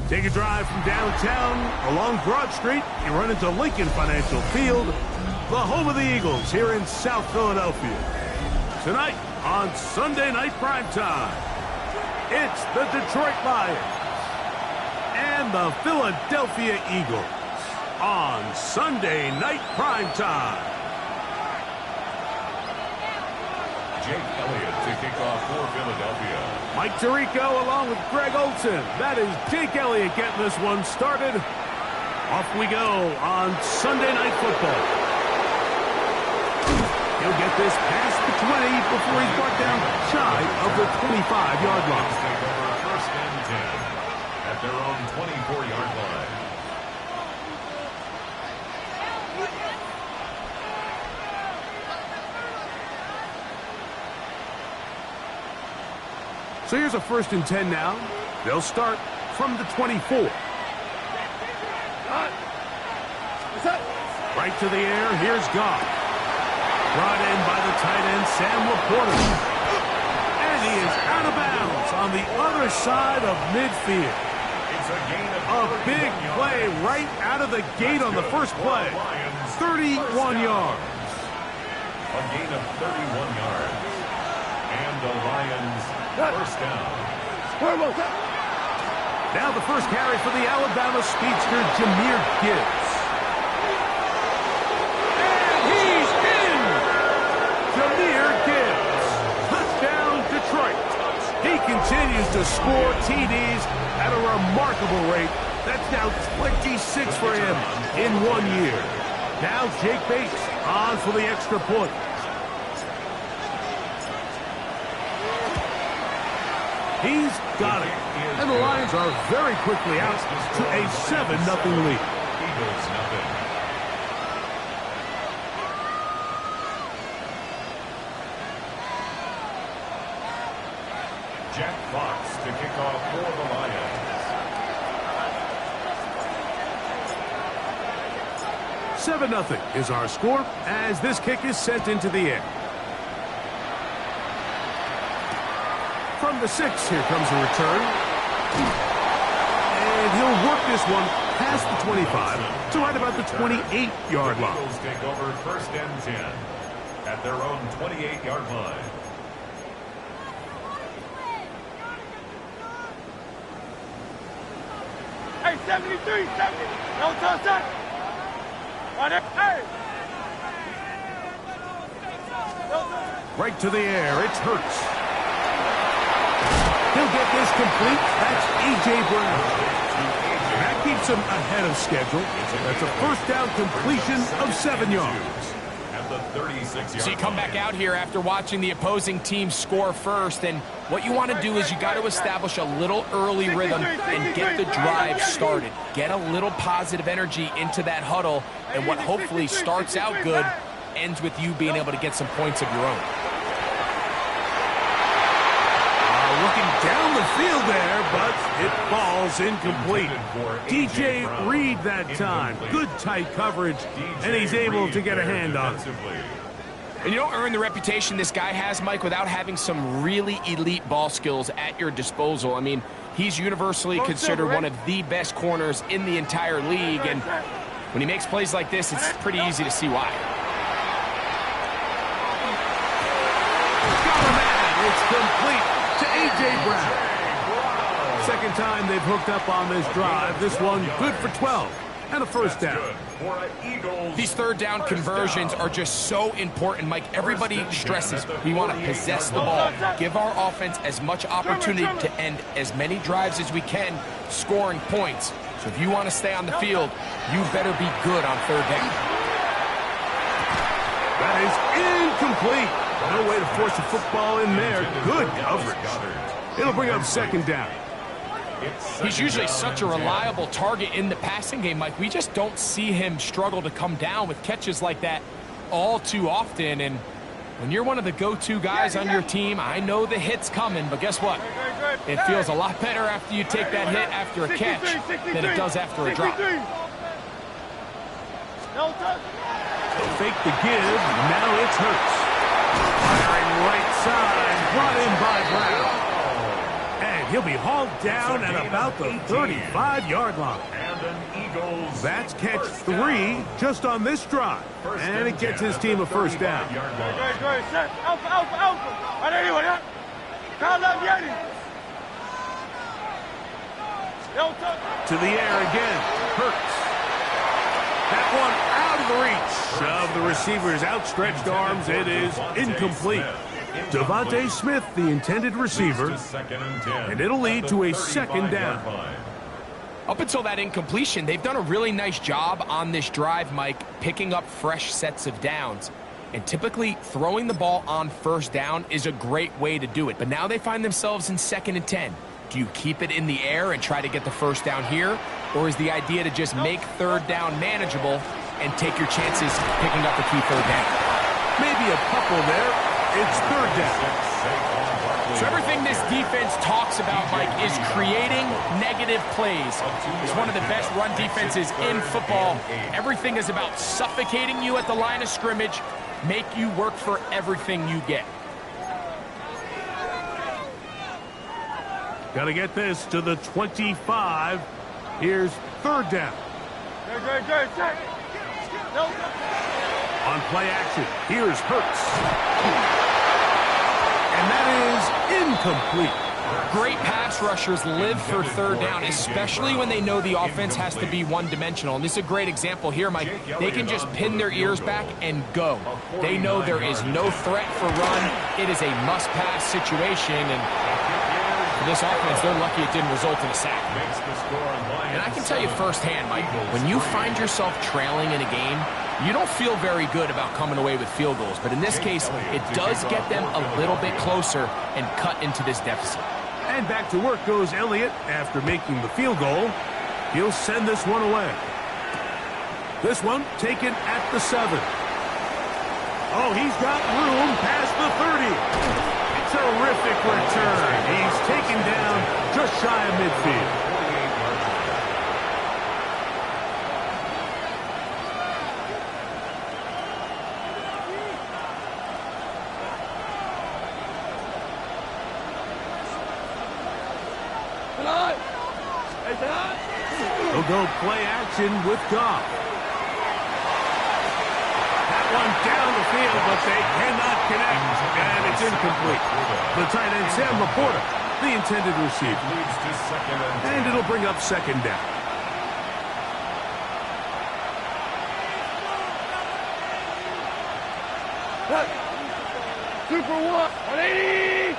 Take a drive from downtown along Broad Street. You run into Lincoln Financial Field, the home of the Eagles here in South Philadelphia. Tonight on Sunday Night Primetime, it's the Detroit Lions and the Philadelphia Eagles on Sunday Night Primetime. Jake Elliott to kick off for Philadelphia. Mike Tirico along with Greg Olson. That is Jake Elliott getting this one started. Off we go on Sunday Night Football. He'll get this past the 20 before he's brought down shy of the 25-yard line. Take over first and 10 at their own 24-yard line. So here's a first and 10 now. They'll start from the 24. Right to the air. Here's Goff. Brought in by the tight end, Sam Laporta. And he is out of bounds on the other side of midfield. It's a gain of A big play right out of the gate on the first play. 31 yards. A gain of 31 yards. And the Lions first down. Now the first carry for the Alabama speedster, Jahmyr Gibbs. And he's in! Jahmyr Gibbs. Touchdown, Detroit. He continues to score TDs at a remarkable rate. That's now 26 for him in 1 year. Now Jake Bates on for the extra point. He's got it. And the Lions are very quickly out to a 7-0 lead. Eagles nothing. Jack Fox to kick off for the Lions. 7-0 is our score as this kick is sent into the air. From the 6, here comes a return. And he'll work this one past the 25 to right about the 28-yard line. Eagles take over first and 10 at their own 28-yard line. Hey, 73, 70. No touch that. Right there. Hey. Right to the air. It's Hurts. He'll get this complete. That's A.J. Brown. That keeps him ahead of schedule. That's a first down completion of 7 yards. At the 36-yard So you come back out here after watching the opposing team score first, and what you want to do is you got to establish a little early rhythm and get the drive started. Get a little positive energy into that huddle, and what hopefully starts out good ends with you being able to get some points of your own. Looking down the field there, but it falls incomplete. DJ Reed that time. Good tight coverage, and he's able to get a hand on it. And you don't earn the reputation this guy has, Mike, without having some really elite ball skills at your disposal. I mean, he's universally considered one of the best corners in the entire league, and when he makes plays like this, it's pretty easy to see why. Got him at it. It's complete to A.J. Brown. Second time they've hooked up on this drive. This one good for 12 and a first down. These third down conversions are just so important, Mike. Everybody stresses we want to possess the ball, give our offense as much opportunity to end as many drives as we can, scoring points. So if you want to stay on the field, you better be good on third down. That is incomplete. No way to force a football in there. Good coverage. It'll bring up second down. He's usually such a reliable target in the passing game, Mike. We just don't see him struggle to come down with catches like that all too often. And when you're one of the go-to guys on your team, I know the hit's coming, but guess what? It feels a lot better after you take that hit after a catch than it does after a drop. They'll fake the give. Now it's Hurts. Firing right side. Brought in by Brown. And he'll be hauled down at about the 35-yard line. And an Eagles. That's catch 3 just on this drive. And it gets his team a first down. Good. Set. Alpha. Allez, voilà. Carla, vieni. To the air again. Hurts. That one out of the reach of the receiver's outstretched arms. It is incomplete. Devontae Smith, the intended receiver, and it'll lead to a second down. Up until that incompletion, they've done a really nice job on this drive, Mike, picking up fresh sets of downs. And typically, throwing the ball on first down is a great way to do it. But now they find themselves in 2nd and 10. Do you keep it in the air and try to get the first down here? Or is the idea to just make 3rd down manageable and take your chances picking up a key 3rd down? Maybe a couple there. It's 3rd down. So everything this defense talks about, Mike, is creating negative plays. It's one of the best run defenses in football. Everything is about suffocating you at the line of scrimmage, make you work for everything you get. Got to get this to the 25. Here's 3rd down. Good. Set. On play action, here's Hurts. And that is incomplete. Great pass rushers live for 3rd down, especially when they know the offense has to be one-dimensional. And this is a great example here, Mike. They can just pin their ears back and go. They know there is no threat for run. It is a must-pass situation, and for this offense, they're lucky it didn't result in a sack. And I can tell you firsthand, Mike, when you find yourself trailing in a game, you don't feel very good about coming away with field goals. But in this case, it does get them a little bit closer and cut into this deficit. And back to work goes Elliott after making the field goal. He'll send this one away. This one taken at the 7. Oh, he's got room past the 30. Terrific return. He's taken down just shy of midfield. They'll go play action with Goff. That one down the field, but they cannot connect, and it's incomplete. The tight end, Sam Laporta, the intended receiver. And it'll bring up 2nd down. Super 180.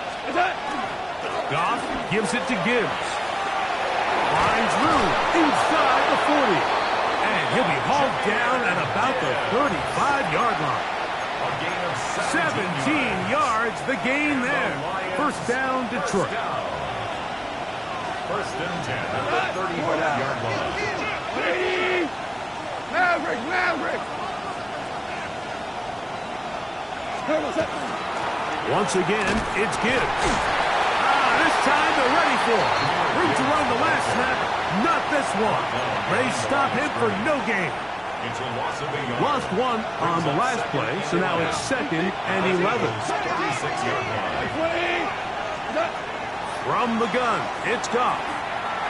Goff gives it to Gibbs. Finds room inside the 40. And he'll be hauled down at about the 35-yard line. 17 yards, the gain there. First down, Detroit. 1st and 10 at the 35-yard line. Maverick. Once again, it's Gibbs. This time they're ready for it. Room to run the last snap, not this one. They stop him for no gain. Lost one on the last play, so now it's 2nd and 11. From the gun, it's Goff.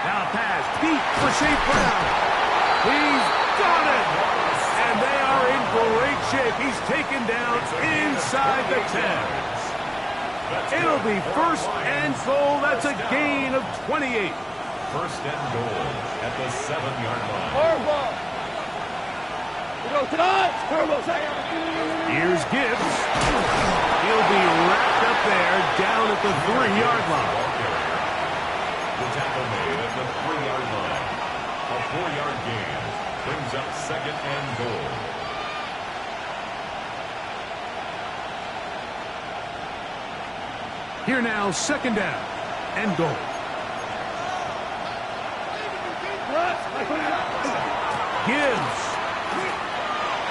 Now pass deep for Shea Brown. He's got it. And they are in great shape. He's taken down inside the 10. It'll be 1st and goal. That's a gain of 28. 1st and goal at the 7-yard line. Here's Gibbs. He'll be wrapped up there down at the 3-yard line. The tackle made at the 3-yard line. A 4-yard gain brings up 2nd and goal. Here now, 2nd down and goal. Gibbs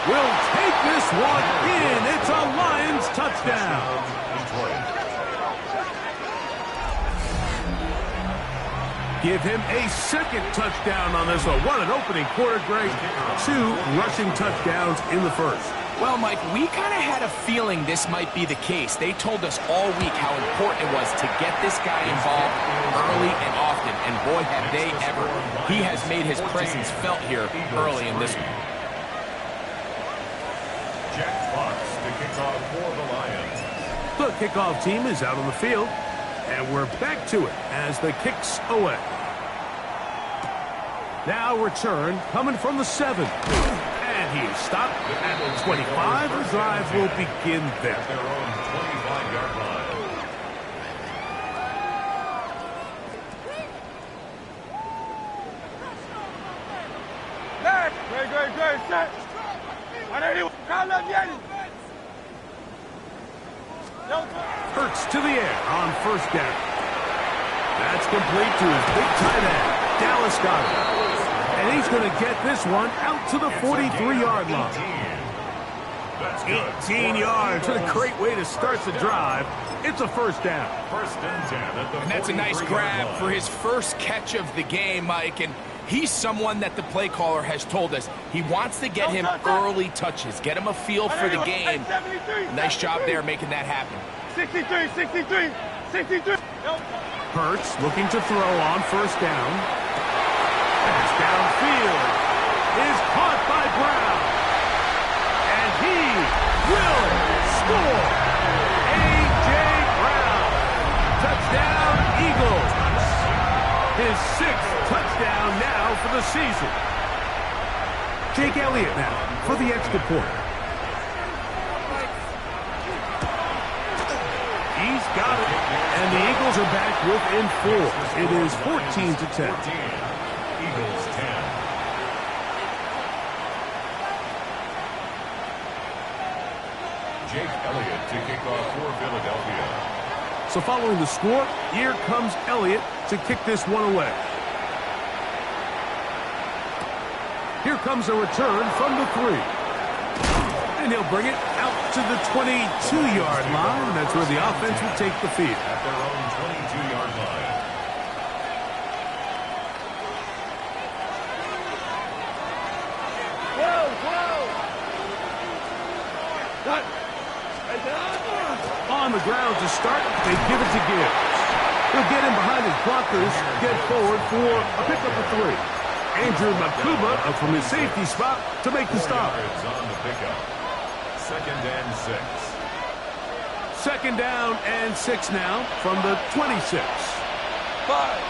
will take this one in. It's a Lions touchdown. Give him a 2nd touchdown on this one. What an opening quarter, Greg. 2 rushing touchdowns in the 1st. Well, Mike, we kind of had a feeling this might be the case. They told us all week how important it was to get this guy involved early and often, and boy, have they ever. He has made his presence felt here early in this one. Jack Fox to kick off for the Lions. The kickoff team is out on the field, and we're back to it as the kick's away. Now return coming from the 7. And he is stopped at the 25. The drive will begin there. At their own 25-yard line. Left. Great, set. Hurts to the air on first down. That's complete to his big tight end, Dallas Goedert. And he's going to get this one out to the 43-yard line. 18 yards. What a great way to start the drive. It's a first down. First and 10 at the And that's a nice grab for his first catch of the game, Mike. And he's someone that the play caller has told us he wants to get him early touches, get him a feel for the game. Nice job there making that happen. 63. Hurts looking to throw on first down. Pass downfield is caught by Brown. And he will score. A.J. Brown. Touchdown, Eagles. His 6th touchdown now for the season. Jake Elliott now for the extra point. He's got it. And the Eagles are back within 4. It is 14-10. 14. Eagles 10. Jake Elliott to kick off for Philadelphia. So following the score, here comes Elliott to kick this one away. Here comes a return from the 3. And he'll bring it out to the 22-yard line. That's where the offense will take the field. At their own 22-yard line. On the ground to start, they give it to Gibbs. He'll get him behind his blockers, get forward for a pickup of 3. Andrew Makuba up from his safety spot to make the stop. On the pickup. Second and 6. Second down and 6 now from the 26. 5.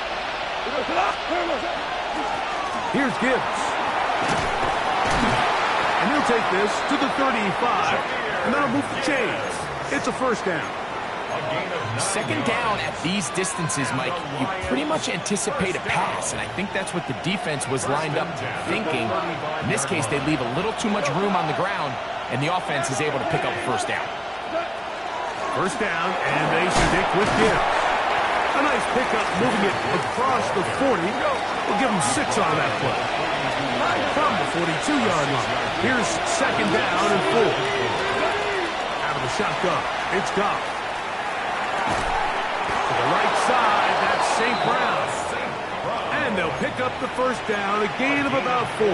Here's Gibbs. And he'll take this to the 35, and that'll move the chains. It's a first down. Second down at these distances, Mike, you pretty much anticipate a pass, and I think that's what the defense was lined up thinking. In this case, they leave a little too much room on the ground, and the offense is able to pick up a first down. First down, and they stick with Gibbs. A nice pickup moving it across the 40. We'll give him 6 on that play. From the 42-yard line. Here's second down and 4. Out of the shotgun, it's Goff. To the right side, that's St. Brown. And they'll pick up the first down, a gain of about 4.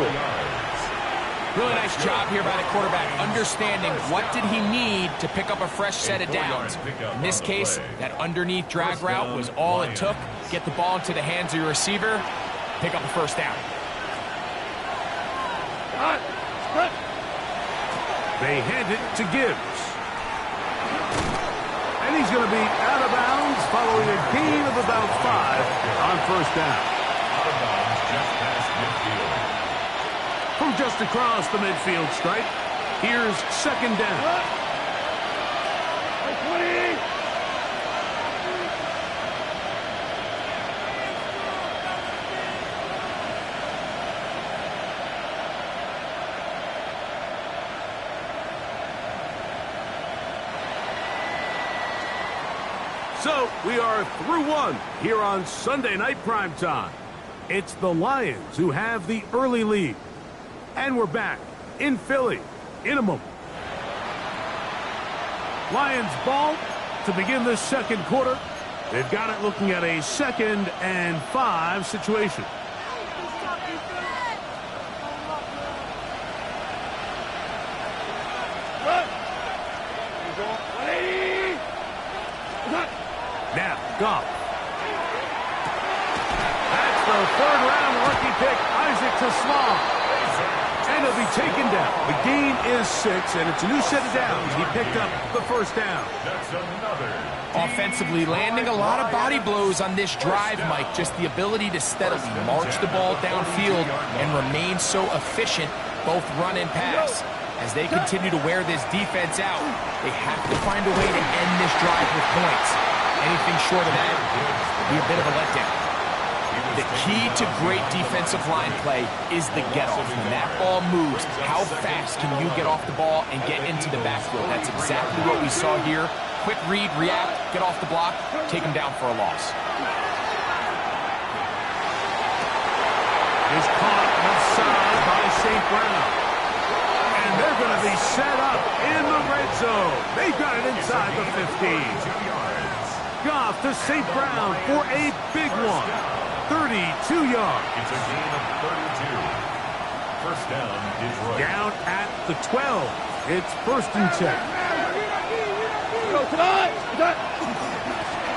Really nice job here by the quarterback, understanding what did he need to pick up a fresh set of downs. In this case, that underneath drag route was all it took. Get the ball into the hands of your receiver, pick up a first down. They hand it to Gibbs. And he's going to be out of bounds following a gain of about 5 on first down. Out of bounds just past midfield. From just across the midfield stripe, here's second down. 20. So we are through one here on Sunday Night Primetime. It's the Lions who have the early lead. And we're back in Philly in a moment. Lions ball to begin this second quarter. They've got it looking at a 2nd and 5 situation. Goff. That's the third-round rookie pick, Isaac to Small. And he'll be taken down. The gain is 6, and it's a new set of downs. He picked up the first down. That's another. Offensively, landing a lot of body blows on this drive, Mike. Just the ability to steadily march the ball downfield and remain so efficient, both run and pass. As they continue to wear this defense out, they have to find a way to end this drive with points. Anything short of that would be a bit of a letdown. The key to great defensive line play is the get-off. When that ball moves, how fast can you get off the ball and get into the backfield? That's exactly what we saw here. Quick read, react, get off the block, take him down for a loss. Is caught outside by St. Brown. And they're going to be set up in the red zone. They've got it inside the 15. Goff to St. Brown for a big one. 32 yards. It's a gain of 32. First down, Detroit. Down at the 12. It's first and 10.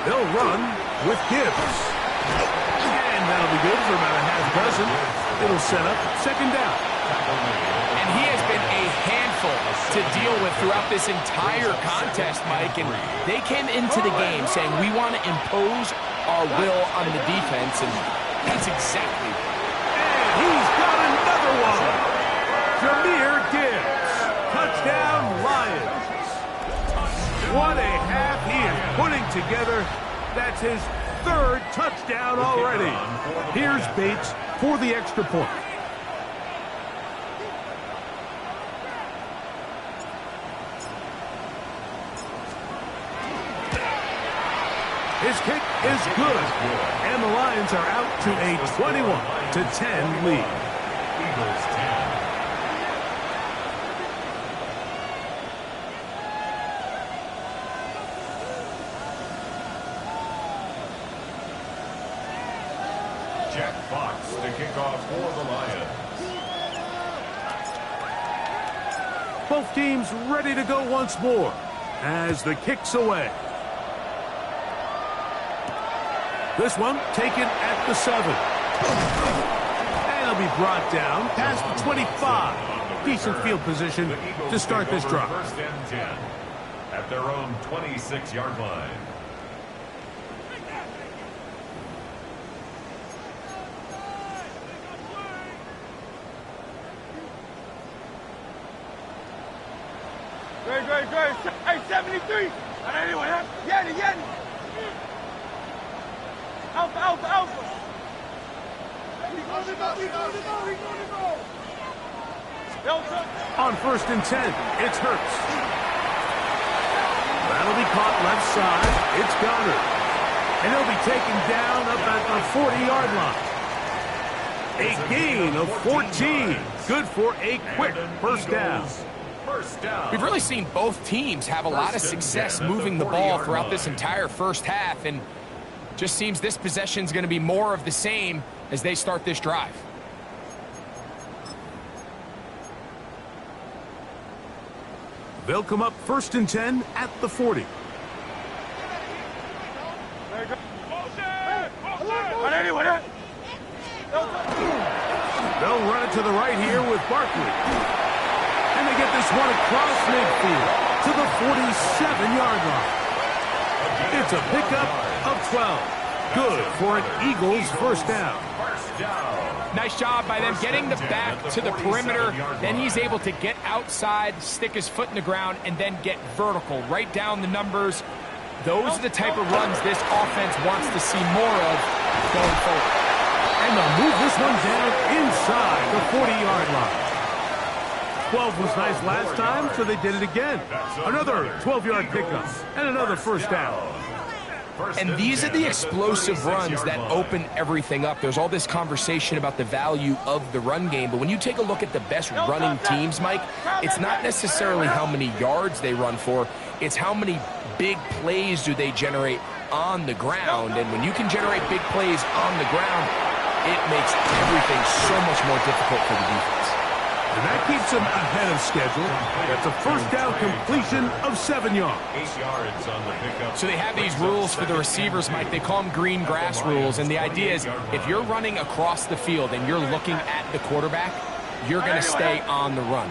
They'll run with Gibbs. And that'll be good for about a half dozen. It'll set up second down. And he has been a handful to deal with throughout this entire contest, Mike. And they came into the game saying, we want to impose our will on the defense, and that's exactly. And he's got another one. Jahmyr Gibbs. Touchdown, Lions. What a half he is putting together. That's his third touchdown already. Here's Bates for the extra point. His kick is good, and the Lions are out to a 21-10 lead. Eagles 10. Jack Fox to kick off for the Lions. Both teams ready to go once more as the kick's away. This one taken at the 7. And he'll be brought down past the 25. Decent field position to start this drive. First and 10 at their own 26-yard line. Great. Hey, 73. Anyone, huh? Yanni. Alpha. On first and 10, it's Hurts. That'll be caught left side. It's Goddard. And he'll be taken down up at the 40-yard line. A gain of 14. Good for a quick first down. We've really seen both teams have a lot of success moving the ball throughout this entire first half, and just seems this possession is going to be more of the same as they start this drive. They'll come up first and 10 at the 40. They'll run it to the right here with Barkley. And they get this one across midfield to the 47-yard line. It's a pickup of 12. Good for an Eagles first down. Nice job by them getting the back to the perimeter. Then he's able to get outside, stick his foot in the ground, and then get vertical. Right down the numbers. Those are the type of runs this offense wants to see more of going forward. And they'll move this one down inside the 40-yard line. 12 was nice last time, so they did it again. Another 12-yard pickup and another first down. And these are the explosive runs that open everything up. There's all this conversation about the value of the run game, but when you take a look at the best running teams, Mike, it's not necessarily how many yards they run for, it's how many big plays do they generate on the ground. And when you can generate big plays on the ground, it makes everything so much more difficult for the defense. And that keeps him ahead of schedule. That's a first down completion of 7 yards. 8 yards on the pickup. So they have these rules for the receivers, Mike. They call them green grass rules. And the idea is if you're running across the field and you're looking at the quarterback, you're going to stay on the run.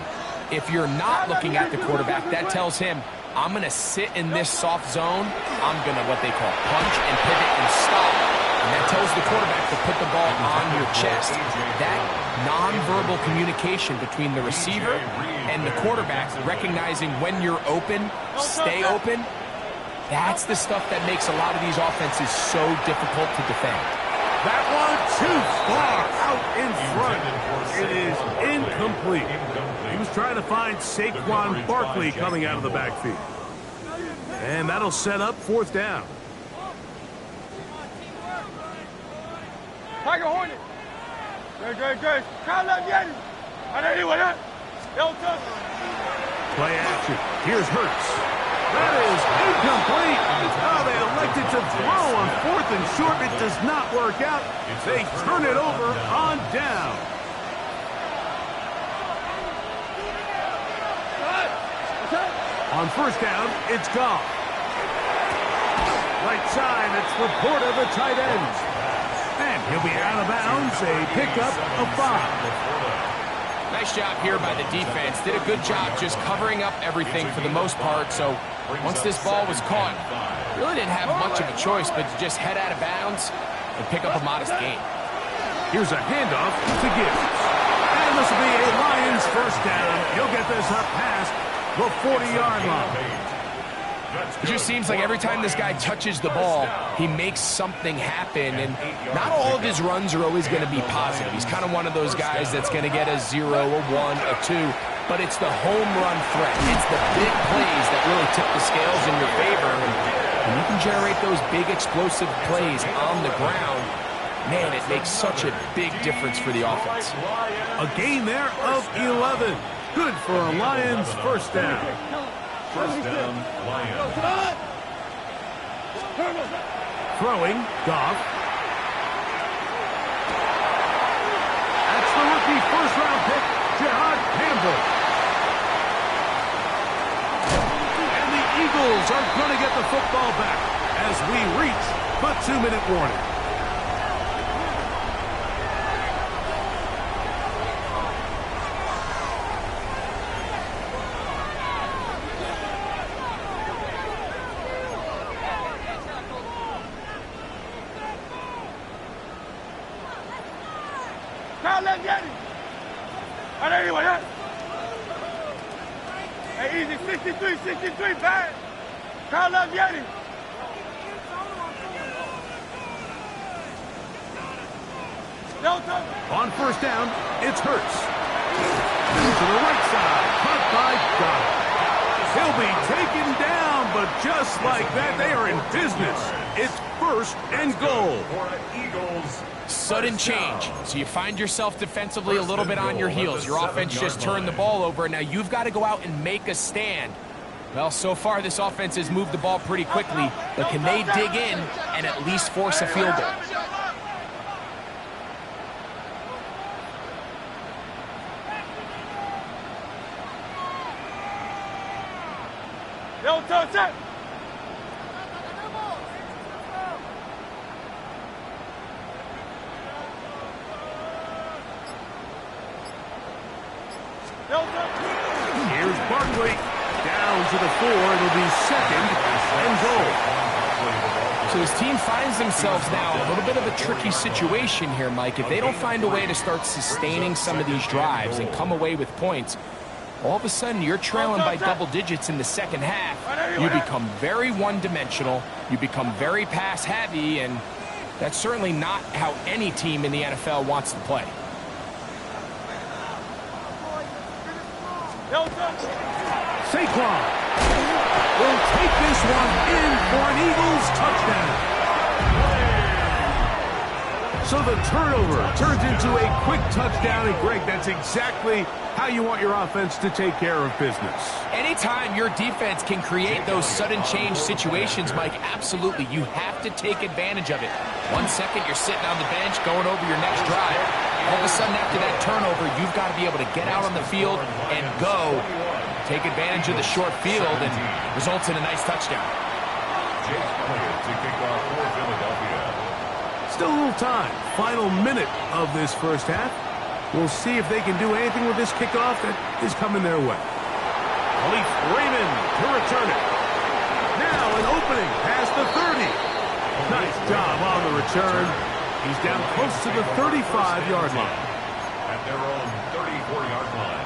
If you're not looking at the quarterback, that tells him, I'm going to sit in this soft zone. I'm going to, what they call, punch and pivot and stop. And that tells the quarterback to put the ball on your chest. That nonverbal communication between the receiver and the quarterback, recognizing when you're open, stay open, that's the stuff that makes a lot of these offenses so difficult to defend. That one too far out in front. It is incomplete. He was trying to find Saquon Barkley coming out of the backfield. And that'll set up 4th down. Tiger Hornet. Good. Kyle up, Yeti. I know you with that. Don't touch. Play action. Here's Hurts. That is incomplete. Oh, they elected to throw on 4th and short. It does not work out. They turn it over on down. On 1st down, it's Goff. Right side, it's Laporta, the tight end. And he'll be out of bounds, a pickup of 5. Nice job here by the defense. Did a good job just covering up everything for the most part. So once this ball was caught, really didn't have much of a choice but to just head out of bounds and pick up a modest gain. Here's a handoff to Gibbs. And this will be a Lions 1st down. He'll get this up past the 40-yard line. It just seems like every time this guy touches the ball, he makes something happen, and not all of his runs are always going to be positive. He's kind of one of those guys that's going to get a 0, a 1, a 2, but it's the home run threat. It's the big plays that really tip the scales in your favor, and when you can generate those big explosive plays on the ground, man, it makes such a big difference for the offense. A gain there of 11. Good for a Lions 1st down. 1st down, Lions. Throwing, Goff. That's the rookie 1st-round pick, Jihad Campbell. And the Eagles are going to get the football back as we reach the 2-minute warning. Kyle left Yeti. I know you with that. Hey, easy. 63, bad. Kyle left Yeti. Don't touch. On 1st down, it's Hurts. To the right side, caught by Goff. He'll be taken down, but just like that, they are in business. It's 1st and goal. For an Eagles. Sudden change. So you find yourself defensively a little bit on your heels. Your offense just turned the ball over. Now you've got to go out and make a stand. Well, so far this offense has moved the ball pretty quickly, but can they dig in and at least force a field goal? Don't touch it. Here's Barkley down to the 4. It'll be 2nd and goal. So his team finds themselves now in a little bit of a tricky situation here, Mike. If they don't find a way to start sustaining some of these drives and come away with points, all of a sudden you're trailing by double digits in the 2nd half. You become very one-dimensional. You become very pass-heavy, and that's certainly not how any team in the NFL wants to play. Saquon will take this one in for an Eagles touchdown. So the turnover turns into a quick touchdown, and Greg, that's exactly how you want your offense to take care of business. Anytime your defense can create those sudden change situations, Mike, absolutely, you have to take advantage of it. 1 second, you're sitting on the bench, going over your next drive. All of a sudden, after that turnover, you've got to be able to get out on the field and go. Take advantage of the short field, and results in a nice touchdown. Jake Elliott to kick off for Philadelphia. Still a little time. Final minute of this first half. We'll see if they can do anything with this kickoff that is coming their way. Khalif Raymond to return it. Now an opening past the 30. Nice job on the return. He's down close to the 35-yard line. At their own 34-yard line.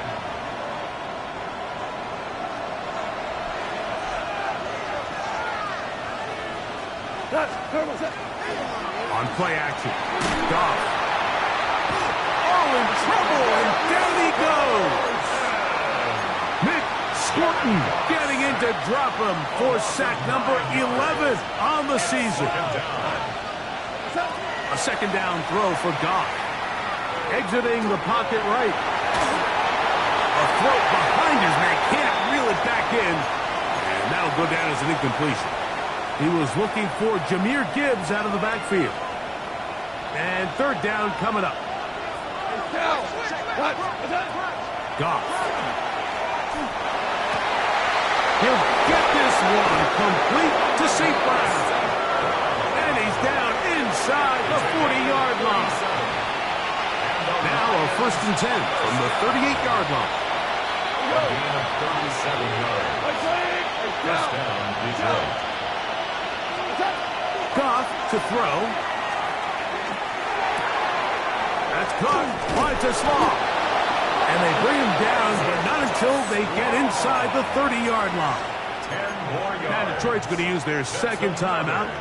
On play action. Goff. Oh, in trouble, and down he goes. Nick Scorton getting in to drop him for sack number 11 on the season. A second down throw for Goff. Exiting the pocket right. A throw behind his man. Can't reel it back in. And that'll go down as an incompletion. He was looking for Jahmyr Gibbs out of the backfield. And third down coming up. Goff. He'll get this one complete to St. Brown. And he's down inside the 40-yard line. Now a 1st and 10 from the 38-yard line. A gain of 37 yards. First down, Detroit. Goff to throw. That's caught. Wide to Slaw. And they bring him down, but not until they get inside the 30-yard line. 10 more yards. Now Detroit's going to use their second timeout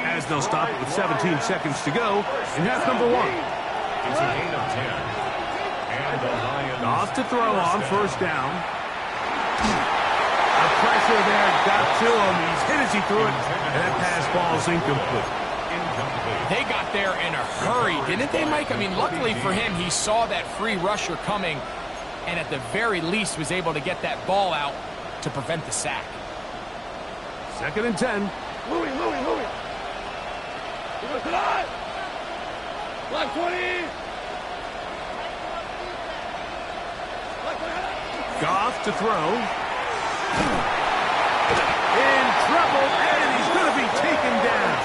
as they'll stop it with 17 seconds to go in half number 1. It's a gain of 10. And the Lions. Off to throw on first down. The pressure there got to him. He's hit as he threw it, and that pass ball's incomplete. They got there in a hurry, didn't they, Mike? I mean, luckily for him, he saw that free rusher coming and at the very least was able to get that ball out to prevent the sack. 2nd and 10. Louis. He goes to the Black 20. Goff to throw. In trouble, and he's going to be taken down.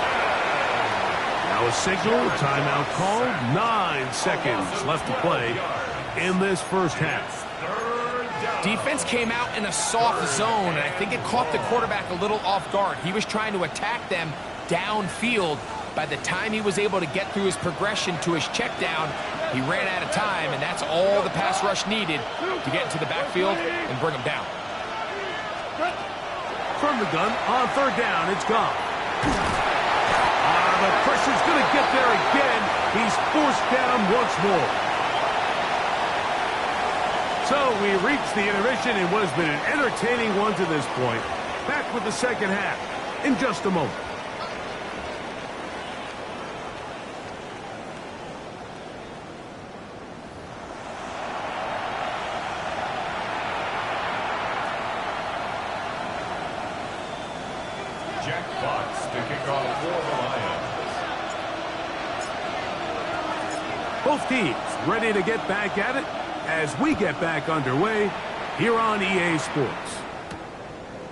Now a signal, timeout called. 9 seconds left to play in this first half. Defense came out in a soft zone, and I think it caught the quarterback a little off guard. He was trying to attack them downfield. By the time he was able to get through his progression to his check down, he ran out of time, and that's all the pass rush needed to get into the backfield and bring him down. From the gun, on third down, it's Goff. The pressure's going to get there again. He's forced down once more. So we reach the intermission in what has been an entertaining one to this point. Back with the second half in just a moment. Jack Fox to kick off for the Lions. Both teams ready to get back at it as we get back underway here on EA Sports.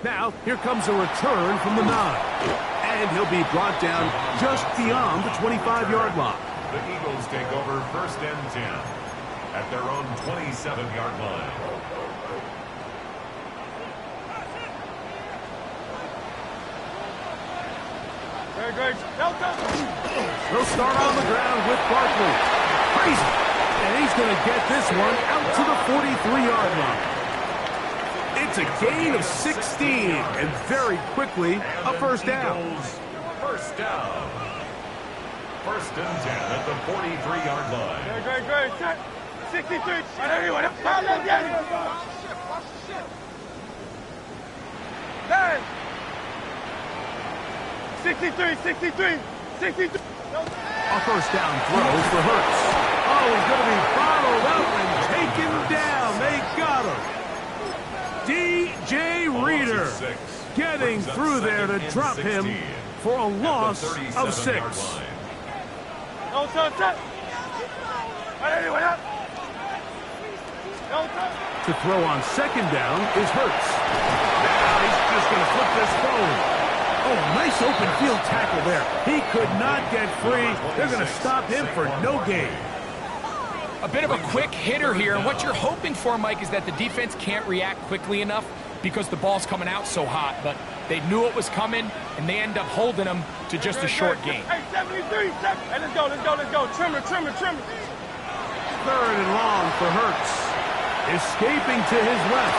Now, here comes a return from the 9. And he'll be brought down just beyond the 25-yard line. The Eagles take over 1st and 10 at their own 27-yard line. Great. They'll start on the ground with Barkley. Crazy. And he's going to get this one out to the 43-yard line. It's a gain of 16, and very quickly, a first down. First down. 1st and 10 at the 43-yard line. Great. 63. Anyone. 63. A first down throw for Hurts. Oh, he's going to be bottled up and taken down. They got him. D.J. Reader getting through there to drop him for a loss of 6. No touch. To throw on second down is Hurts. Now he's just going to flip this phone. Oh, nice open field tackle there. He could not get free. They're going to stop him for no gain. A bit of a quick hitter here, and what you're hoping for, Mike, is that the defense can't react quickly enough because the ball's coming out so hot, but they knew it was coming, and they end up holding them to just a short gain. Hey, 73, hey, let's go. Trimmer. Third and long for Hurts. Escaping to his left.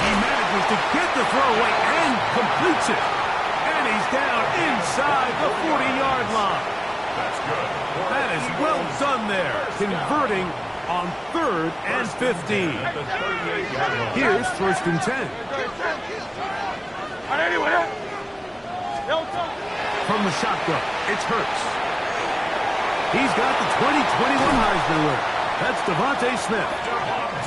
He manages to get the throwaway and completes it. And he's down inside the 40-yard line. That's good. That is well done there, converting on 3rd and 15. Here's 1st and 10. From the shotgun, it's Hurts. He's got the 2021 Heisman winner. That's Devontae Smith.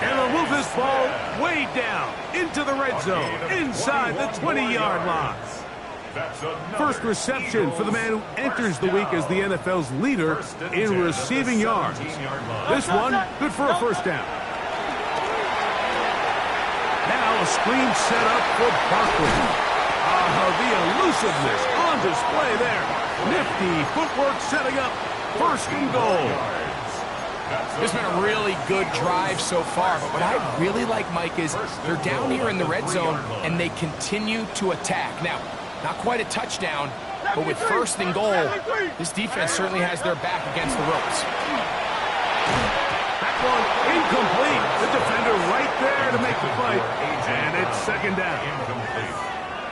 And he'll move this ball way down into the red zone, inside the 20-yard line. First reception for the man who enters the week as the NFL's leader in receiving yards. This one, good for a first down. Now a screen set up for Barkley. The elusiveness on display there. Nifty footwork setting up 1st and goal. This has been a really good drive so far, but what I really like, Mike, is they're down here in the red zone, and they continue to attack. Now, not quite a touchdown, but with 1st and goal, this defense certainly has their back against the ropes. That one incomplete. The defender right there to make the fight, and it's 2nd down.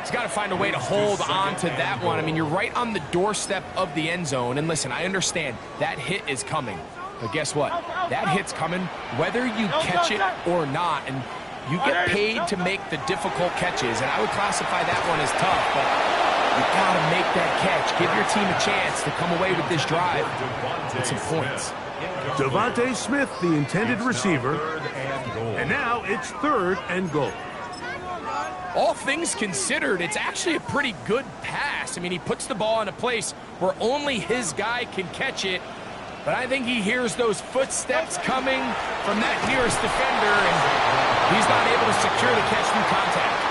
He's got to find a way to hold on to that one. I mean, you're right on the doorstep of the end zone, and listen, I understand that hit is coming. But guess what? That hit's coming whether you catch it or not, and you get paid to make the difficult catches, and I would classify that one as tough, but you got to make that catch. Give your team a chance to come away with this drive with some points. Devontae Smith, the intended receiver, and now it's 3rd and goal. All things considered, it's actually a pretty good pass. I mean, he puts the ball in a place where only his guy can catch it. But I think he hears those footsteps coming from that nearest defender, and he's not able to secure the catch through contact.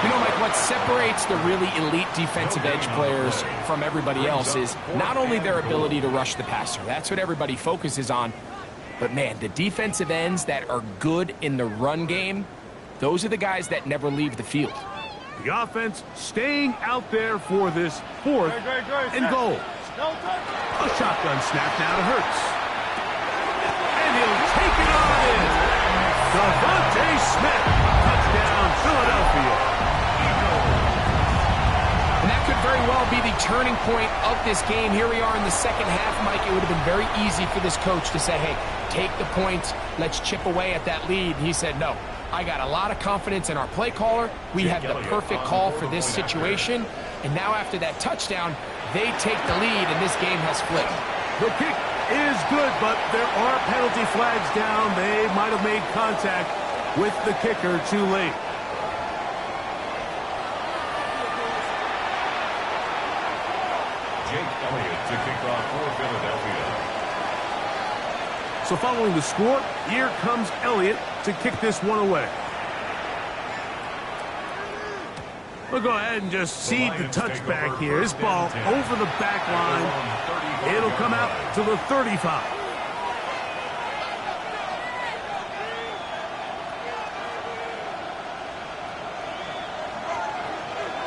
You know, Mike, what separates the really elite defensive edge players from everybody else is not only their ability to rush the passer. That's what everybody focuses on. But, man, the defensive ends that are good in the run game, those are the guys that never leave the field. The offense staying out there for this 4th and goal. A shotgun snap now to Hurts. And he'll take it on in. Devontae Smith. Touchdown, Philadelphia. And that could very well be the turning point of this game. Here we are in the 2nd half, Mike. It would have been very easy for this coach to say, hey, take the points. Let's chip away at that lead. He said, no. I got a lot of confidence in our play caller. We have the perfect call for this situation. And now after that touchdown, they take the lead, and this game has flipped. The kick is good, but there are penalty flags down. They might have made contact with the kicker too late. Jake Elliott to kick off for Philadelphia. So following the score, here comes Elliott to kick this one away. We'll go ahead and just cede the touchback here. This ball over the back line. It'll come out to the 35.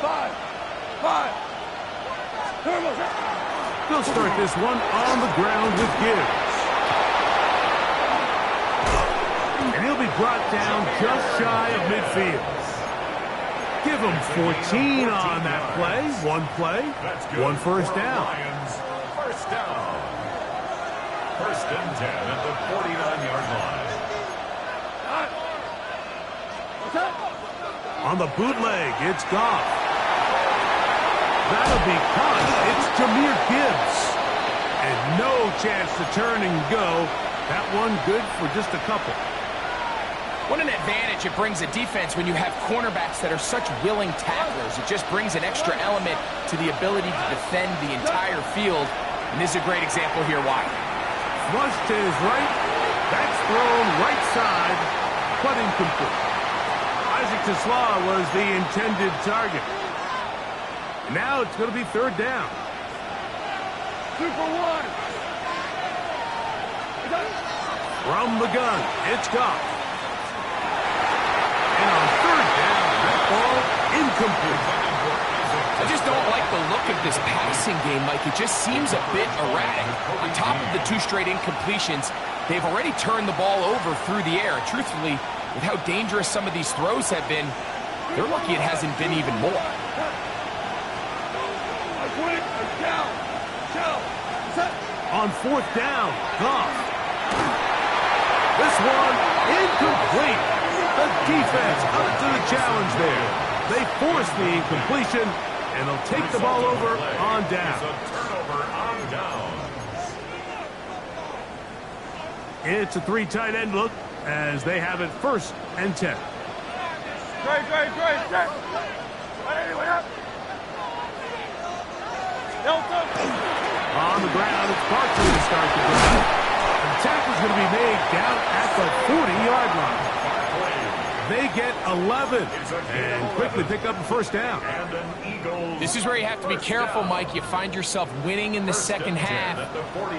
5. They'll start this one on the ground with Gibbs. And he'll be brought down just shy of midfield. Give him 14 on that play. One play, one first down. First down. 1st and 10 at the 49-yard line. On the bootleg, it's Goff. That'll be caught. It's Jahmyr Gibbs. And no chance to turn and go. That one good for just a couple. What an advantage it brings a defense when you have cornerbacks that are such willing tacklers. It just brings an extra element to the ability to defend the entire field. And this is a great example here why. Flush to his right. That's thrown right side, but incomplete. Isaac Tesla was the intended target. Now it's going to be third down. 2 for 1. From the gun, it's Goff. And on third down, that ball incomplete. I just don't like the look of this passing game, Mike. It just seems a bit erratic. On top of the 2 straight incompletions, they've already turned the ball over through the air. Truthfully, with how dangerous some of these throws have been, they're lucky it hasn't been even more. On fourth down, Goff. This one incomplete. The defense up to the challenge there. They force the incompletion, and they'll take the ball over on down. It's a 3 tight end look as they have it first and 10. Great. On the ground, it's Barkley to start the drive. The tackle's going to be made down at the 40-yard line. They get 11 and quickly pick up a first down. This is where you have to be careful, Mike. You find yourself winning in the second half.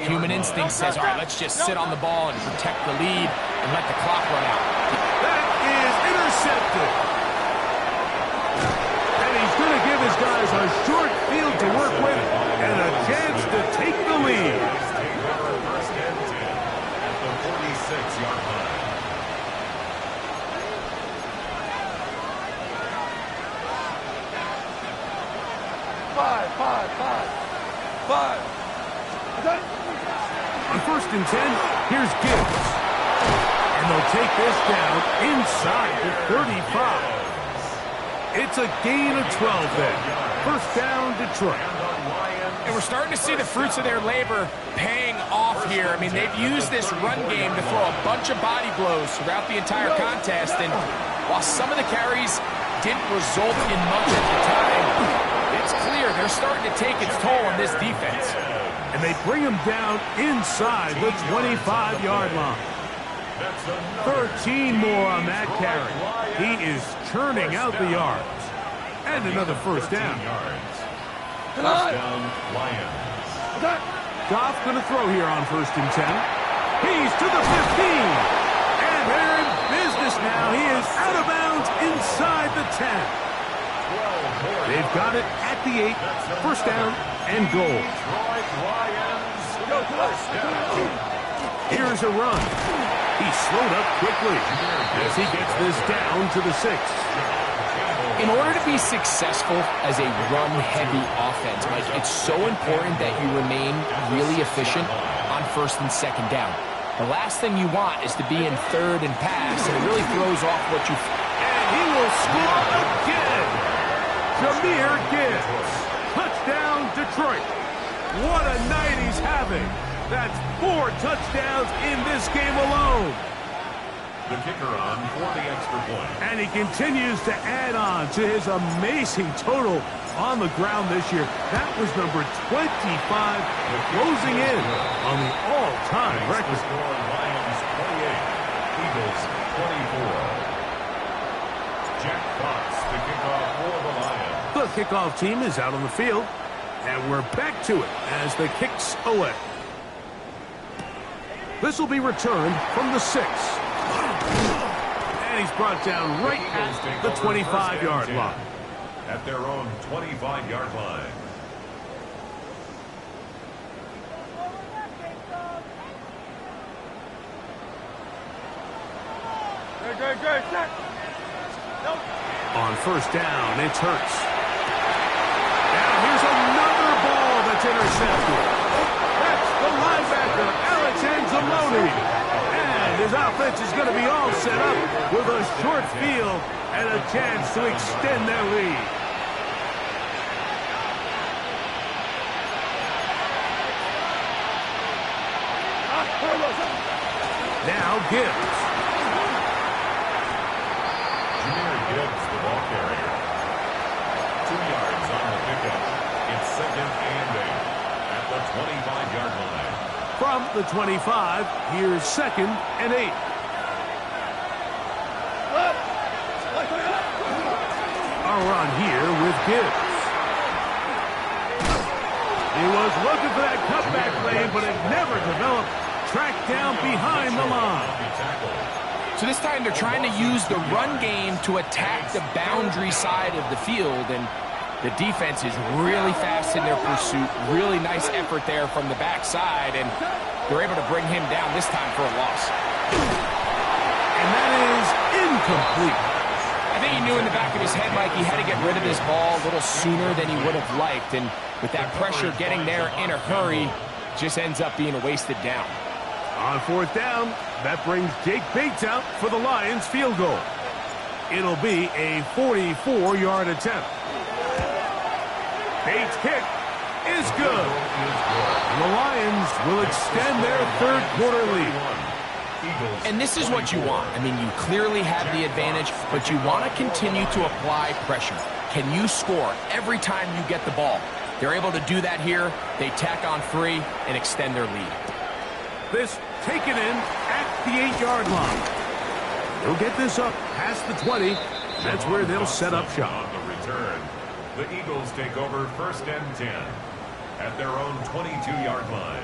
Human instinct says, all right, let's just sit on the ball and protect the lead and let the clock run out. That is intercepted. And he's going to give his guys a short field to work with and a chance to take the lead. First and 10 at the 46-yard line. Five. On first and 10, here's Gibbs. And they'll take this down inside the 35. It's a gain of 12 then. First down, Detroit. And we're starting to see the fruits of their labor paying off here. I mean, they've used this run game to throw a bunch of body blows throughout the entire contest. And while some of the carries didn't result in much at the time, it's clear they're starting to take its toll on this defense. And they bring him down inside the 25-yard line. 13 more on that carry. He is churning out the yards. And another first down. First down, Lions. Goff going to throw here on first and 10. He's to the 15. And they're in business now. He is out of bounds inside the 10. They've got it at the 8. First down and goal. Here's a run. He's slowed up quickly as he gets this down to the 6. In order to be successful as a run-heavy offense, Mike, it's so important that you remain really efficient on first and second down. The last thing you want is to be in third and pass, and it really throws off what you... And he will score again. Jahmyr Gibbs. Touchdown, Detroit. What a night he's having. That's 4 touchdowns in this game alone. The kicker on for the extra point. And he continues to add on to his amazing total on the ground this year. That was number 25, closing in on the all-time record. Lions 28, Eagles 24. Jack Fox, the kickoff for the Lions. The kickoff team is out on the field, and we're back to it as the kick's away. This will be returned from the 6. And he's brought down right at the 25-yard line. At their own 25-yard line. Good. On first down, it's Hurts. And here's another ball that's intercepted. That's the linebacker, Alex Anzalone. And his offense is going to be all set up with a short field and a chance to extend their lead. Now Gibbs. Gibbs, the ball carrier. 2 yards on the pickup. It's 2nd and 8 at the 25-yard line. From the 25, here's 2nd and 8. A run here with Gibbs. He was looking for that cutback lane, but it never developed. Tracked down behind the line. So this time they're trying to use the run game to attack the boundary side of the field, and the defense is really fast in their pursuit. Really nice effort there from the backside, and they're able to bring him down this time for a loss. And that is incomplete. I think he knew in the back of his head, Mike, he had to get rid of this ball a little sooner than he would have liked, and with that pressure getting there in a hurry, just ends up being a wasted down. On 4th down, that brings Jake Bates out for the Lions field goal. It'll be a 44-yard attempt. Bates' kick is good. And the Lions will extend their third-quarter lead. And this is what you want. I mean, you clearly have the advantage, but you want to continue to apply pressure. Can you score every time you get the ball? They're able to do that here. They tack on 3 and extend their lead. This taken in at the 8-yard line. They'll get this up past the 20. That's where they'll set up shop. On the return, the Eagles take over 1st and 10 at their own 22-yard line.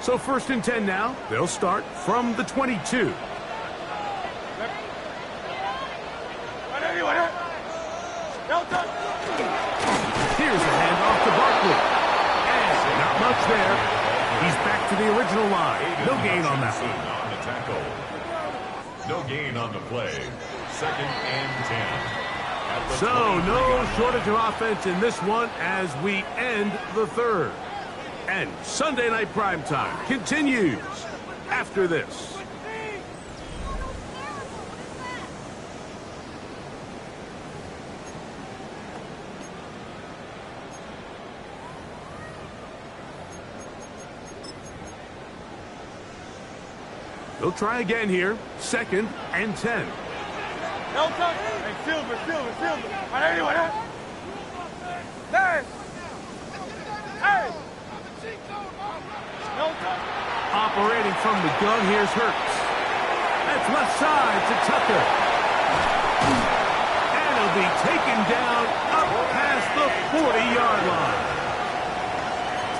So 1st and 10 now. They'll start from the 22. Here's a handoff to Barkley. And not much there. He's back to the original line. No gain on that one. On the tackle. No gain on the play. 2nd and 10. So no shortage of offense in this one as we end the third. And Sunday Night Primetime continues after this. They'll try again here. 2nd and 10. No touch. Hey, Silver. Anyone, huh? Hey. No touch. Operating from the gun, here's Hurts. That's left side to Tucker. And he'll be taken down up past the 40-yard line.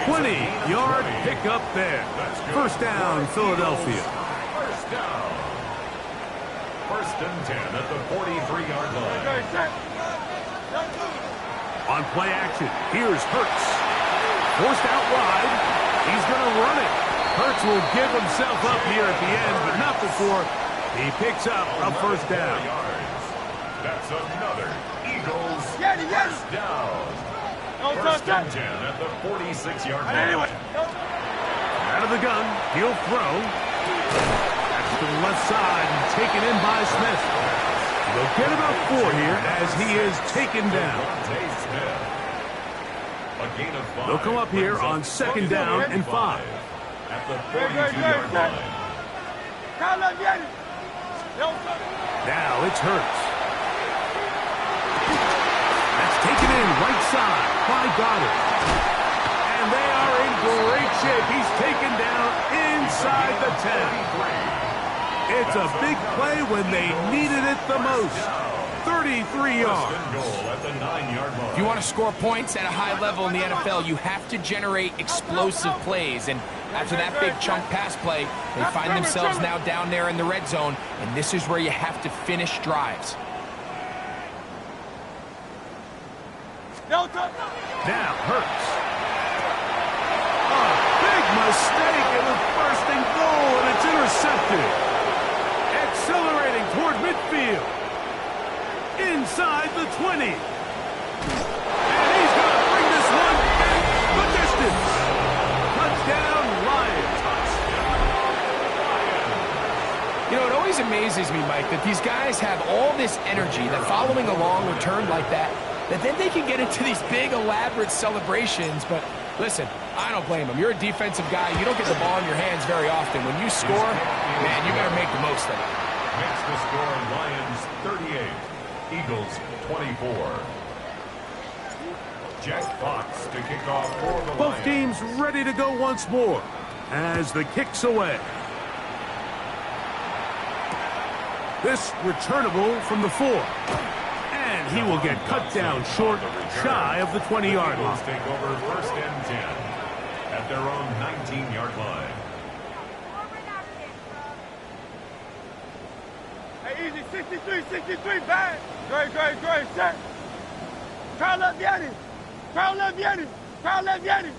20-yard pickup there. 1st down, Philadelphia. 1st and 10 at the 43-yard line. On play action, here's Hurts. Forced out wide. He's going to run it. Hurts will give himself up here at the end, but not before he picks up a 1st down. That's another Eagles Yes. 1st down. 1st and 10 at the 46-yard line. Out of the gun, he'll throw. That's to the left side and taken in by Smith. They'll get about 4 here as he is taken down. They'll come up here on 2nd down and 5. At the 42-yard line. Now it's Hurts. That's taken in right side by Goddard. And they are in great shape. He's taken down inside the 10. It's a big play when they needed it the most. 33 yards. If you want to score points at a high level in the NFL, you have to generate explosive plays. And after that big chunk pass play, they find themselves now down there in the red zone, and this is where you have to finish drives. Now Hurts. A big mistake in the 1st and goal, and it's intercepted. Accelerating toward midfield. Inside the 20. And he's going to bring this one back the distance. Touchdown, Lions. You know, it always amazes me, Mike, that these guys have all this energy, that following a long return like that then they can get into these big, elaborate celebrations, but Listen, I don't blame him. You're a defensive guy. You don't get the ball in your hands very often. When you score, man, you better make the most of it. Makes the score Lions 38, Eagles 24. Jack Fox to kick off for the Both Lions. teams ready to go once more as the kick's away. This returnable from the 4. And he will get cut down short, shy of the 20-yard line. Eagles take over first and 10 at their own 19-yard line. Hey, easy, 63, back. Great, set. Crowd left Yanni. Crowd left Yanni. Crowd left Yanni.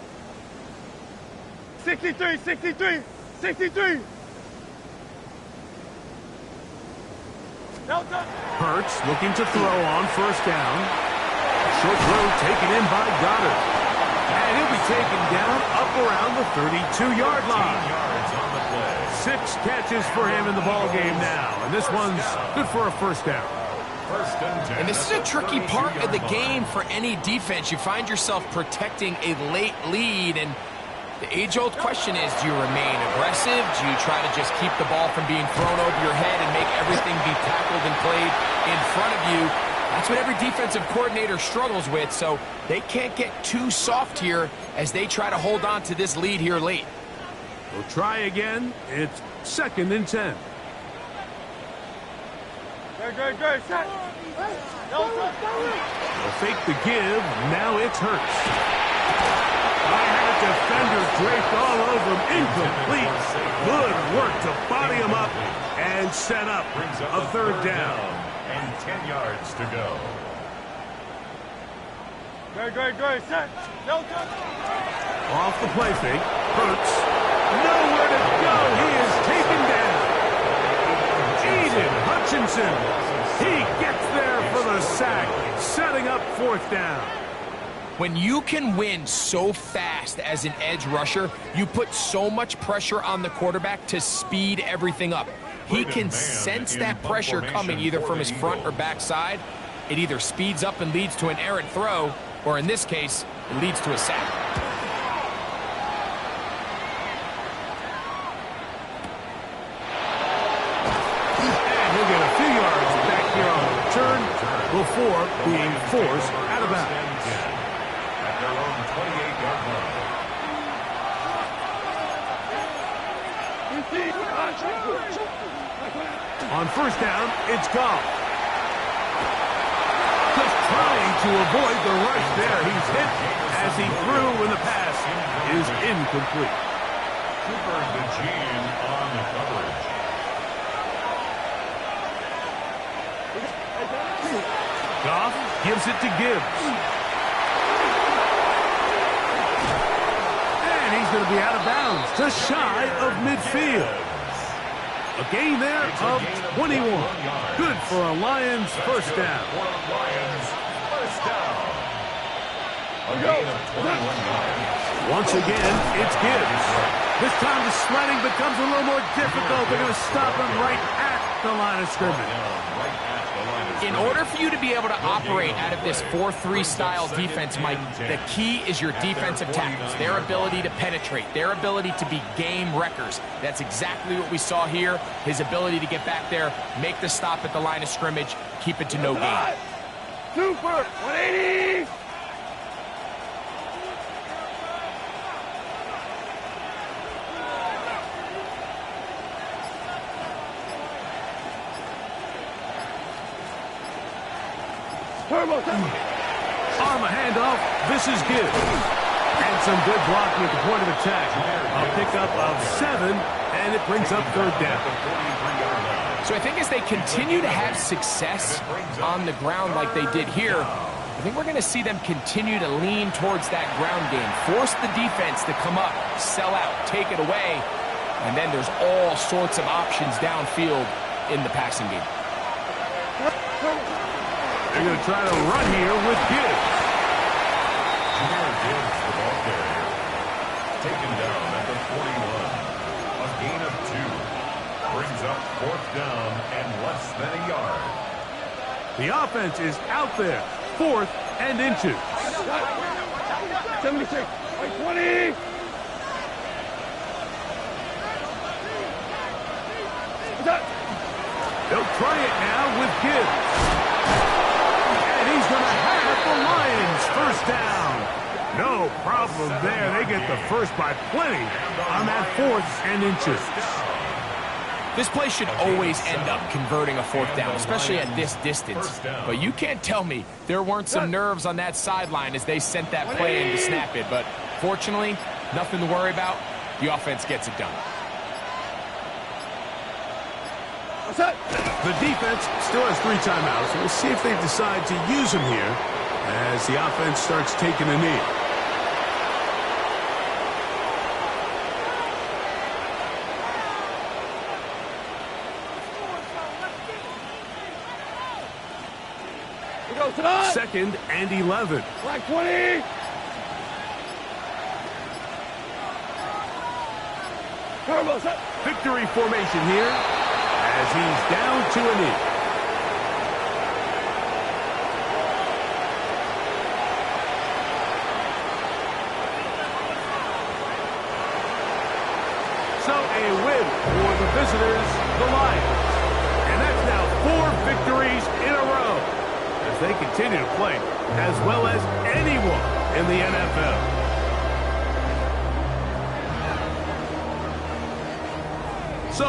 63. Hurts looking to throw on first down. Short throw taken in by Goddard. And he'll be taken down up around the 32-yard line. 15 yards on the play. 6 catches for him in the ballgame now. And this one's good for a first down. First and 10. And this is a tricky part of the game for any defense. You find yourself protecting a late lead, and the age-old question is, do you remain aggressive? Do you try to just keep the ball from being thrown over your head and make everything be tackled and played in front of you? That's what every defensive coordinator struggles with, so they can't get too soft here as they try to hold on to this lead here late. We'll try again. It's 2nd and 10. Great, set. They'll fake the give. Now it's Hurts. Defender draped all over him. Incomplete. Good work to body him up and set up a 3rd down. And 10 yards to go. Great, set. Off the play fake. Hurts. Nowhere to go. He is taken down. Aiden Hutchinson. He gets there for the sack, setting up 4th down. When you can win so fast as an edge rusher, you put so much pressure on the quarterback to speed everything up. He can sense that pressure coming either from his front or back side. It either speeds up and leads to an errant throw, or in this case, it leads to a sack. And he'll get a few yards back here on the return before being forced out of bounds. Their own 28-yard line. On first down, it's Goff. Just trying to avoid the rush there. He's hit as he threw when the pass is incomplete. Cooper DeJean on the coverage. Goff gives it to Gibbs. He's going to be out of bounds, just shy of midfield. A gain there of 21. Good for a Lions first down. Lions first down. A gain of 21 yards. Once again, it's Gibbs. This time the sledding becomes a little more difficult. They're going to stop him right at the line of scrimmage. In order for you to be able to operate out of this 4-3 style defense, Mike, the key is your defensive tackles, their ability to penetrate, their ability to be game wreckers. That's exactly what we saw here, his ability to get back there, make the stop at the line of scrimmage, keep it to no gain. Super, 180. On the handoff, this is Gibbs. And some good blocking at the point of attack. A pickup of 7, and it brings up 3rd down. So I think as they continue to have success on the ground like they did here, I think we're going to see them continue to lean towards that ground game. Force the defense to come up, sell out, take it away, and then there's all sorts of options downfield in the passing game. They're going to try to run here with Gibbs. Gibbs, the ball carrier, taken down at the 41. A gain of 2. Brings up 4th down and less than a yard. The offense is out there. 4th and inches. 76. Right 20. They'll try it now with Gibbs. And he's going to have the Lions first down. No problem there. They get the first by plenty on that 4th and inches. This play should always end up converting a 4th down, especially at this distance. But you can't tell me there weren't some nerves on that sideline as they sent that play in to snap it. But fortunately, nothing to worry about. The offense gets it done. The defense still has 3 timeouts. We'll see if they decide to use them here as the offense starts taking a knee. We go tonight. 2nd and 11. Right 20. Turbo set. Victory formation here as he's down to a knee. So a win for the visitors, the Lions. And that's now 4 victories in a row as they continue to play as well as anyone in the NFL. So